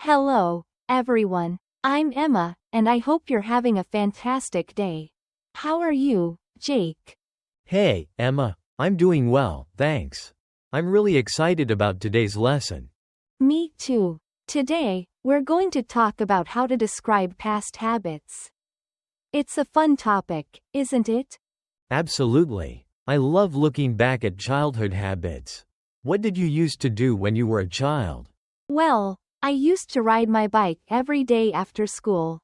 Hello, everyone. I'm Emma, and I hope you're having a fantastic day. How are you, Jake? Hey, Emma, I'm doing well, thanks. I'm really excited about today's lesson. Me too. Today, we're going to talk about how to describe past habits. It's a fun topic, isn't it? Absolutely. I love looking back at childhood habits. What did you used to do when you were a child? Well, I used to ride my bike every day after school.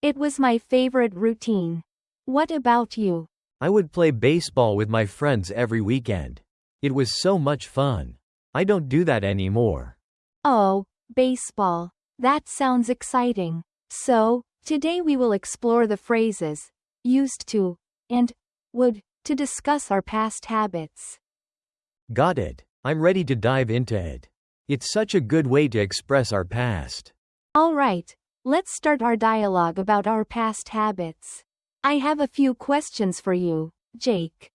It was my favorite routine. What about you? I would play baseball with my friends every weekend. It was so much fun. I don't do that anymore. Oh, baseball. That sounds exciting. So, today we will explore the phrases used to and would to discuss our past habits. Got it. I'm ready to dive into it. It's such a good way to express our past. All right, let's start our dialogue about our past habits. I have a few questions for you, Jake.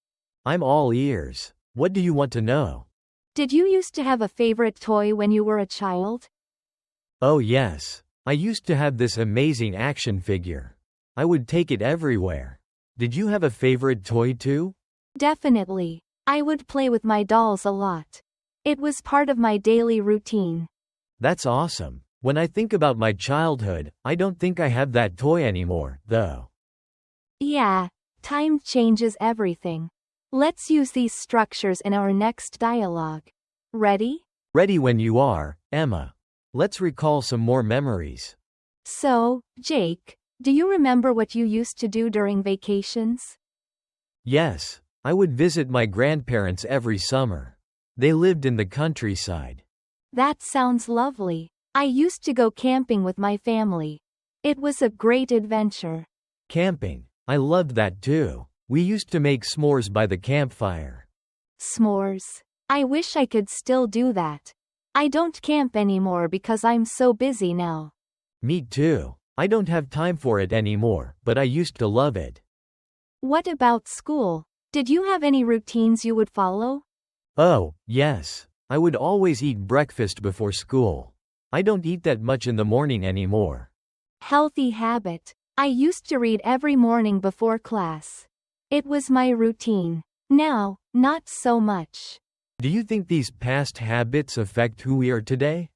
I'm all ears. What do you want to know? Did you used to have a favorite toy when you were a child? Oh yes. I used to have this amazing action figure. I would take it everywhere. Did you have a favorite toy too? Definitely. I would play with my dolls a lot. It was part of my daily routine. That's awesome. When I think about my childhood, I don't think I have that toy anymore, though. Yeah, time changes everything. Let's use these structures in our next dialogue. Ready? Ready when you are, Emma. Let's recall some more memories. So, Jake, do you remember what you used to do during vacations? Yes, I would visit my grandparents every summer. They lived in the countryside. That sounds lovely. I used to go camping with my family. It was a great adventure. Camping. I loved that too. We used to make s'mores by the campfire. S'mores. I wish I could still do that. I don't camp anymore because I'm so busy now. Me too. I don't have time for it anymore, but I used to love it. What about school? Did you have any routines you would follow? Oh, yes. I would always eat breakfast before school. I don't eat that much in the morning anymore. Healthy habit. I used to read every morning before class. It was my routine. Now, not so much. Do you think these past habits affect who we are today?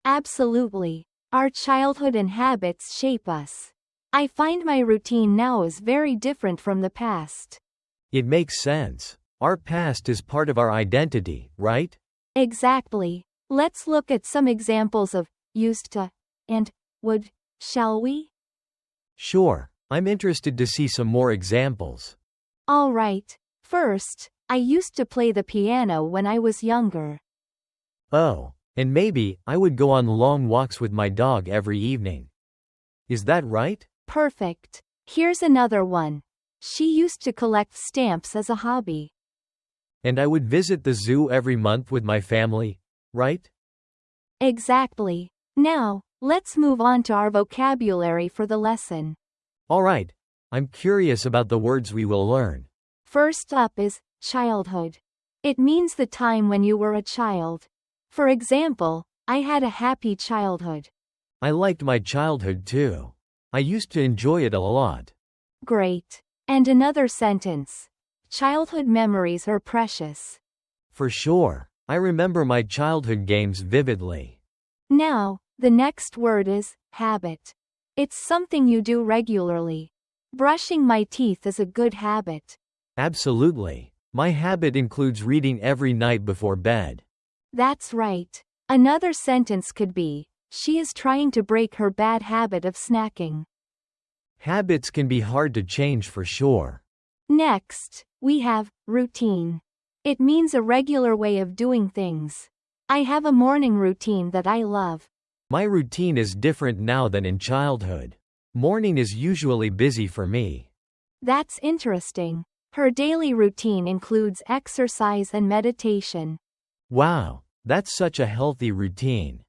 Absolutely. Our childhood and habits shape us. I find my routine now is very different from the past. It makes sense. Our past is part of our identity, right? Exactly. Let's look at some examples of used to and would, shall we? Sure. I'm interested to see some more examples. All right. First, I used to play the piano when I was younger. Oh, and maybe I would go on long walks with my dog every evening. Is that right? Perfect. Here's another one. She used to collect stamps as a hobby. And I would visit the zoo every month with my family, right? Exactly. Now, let's move on to our vocabulary for the lesson. All right. I'm curious about the words we will learn. First up is childhood. It means the time when you were a child. For example, I had a happy childhood. I liked my childhood too. I used to enjoy it a lot. Great. And another sentence. Childhood memories are precious. For sure. I remember my childhood games vividly. Now, the next word is habit. It's something you do regularly. Brushing my teeth is a good habit. Absolutely. My habit includes reading every night before bed. That's right. Another sentence could be, she is trying to break her bad habit of snacking. Habits can be hard to change for sure. Next, we have routine. It means a regular way of doing things. I have a morning routine that I love. My routine is different now than in childhood. Morning is usually busy for me. That's interesting. Her daily routine includes exercise and meditation. Wow, that's such a healthy routine.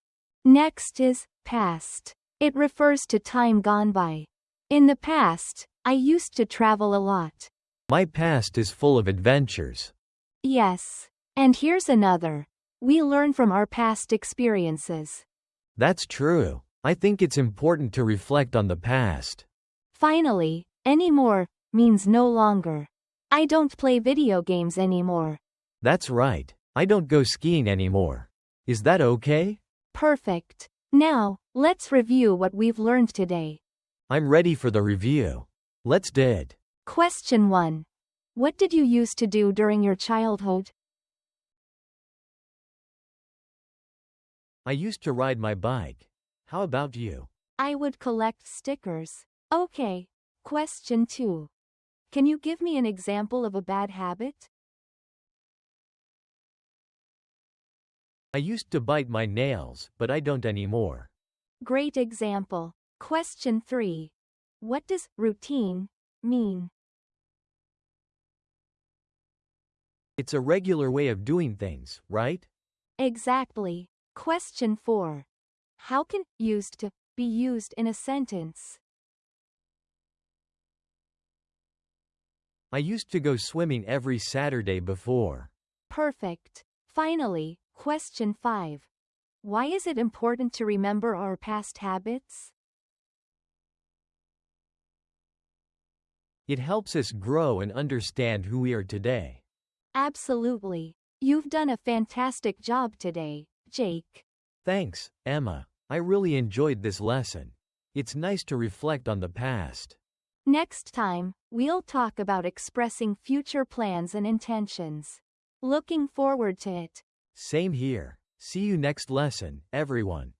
Next is past. It refers to time gone by. In the past, I used to travel a lot. My past is full of adventures. Yes. And here's another. We learn from our past experiences. That's true. I think it's important to reflect on the past. Finally, anymore means no longer. I don't play video games anymore. That's right. I don't go skiing anymore. Is that okay? Perfect. Now, let's review what we've learned today. I'm ready for the review. Let's do it. Question 1. What did you used to do during your childhood? I used to ride my bike. How about you? I would collect stickers. Okay. Question 2. Can you give me an example of a bad habit? I used to bite my nails, but I don't anymore. Great example. Question 3. What does routine mean? It's a regular way of doing things, right? Exactly. Question 4. How can used to be used in a sentence? I used to go swimming every Saturday before. Perfect. Finally, question 5. Why is it important to remember our past habits? It helps us grow and understand who we are today. Absolutely. You've done a fantastic job today, Jake. Thanks, Emma. I really enjoyed this lesson. It's nice to reflect on the past. Next time, we'll talk about expressing future plans and intentions. Looking forward to it. Same here. See you next lesson, everyone.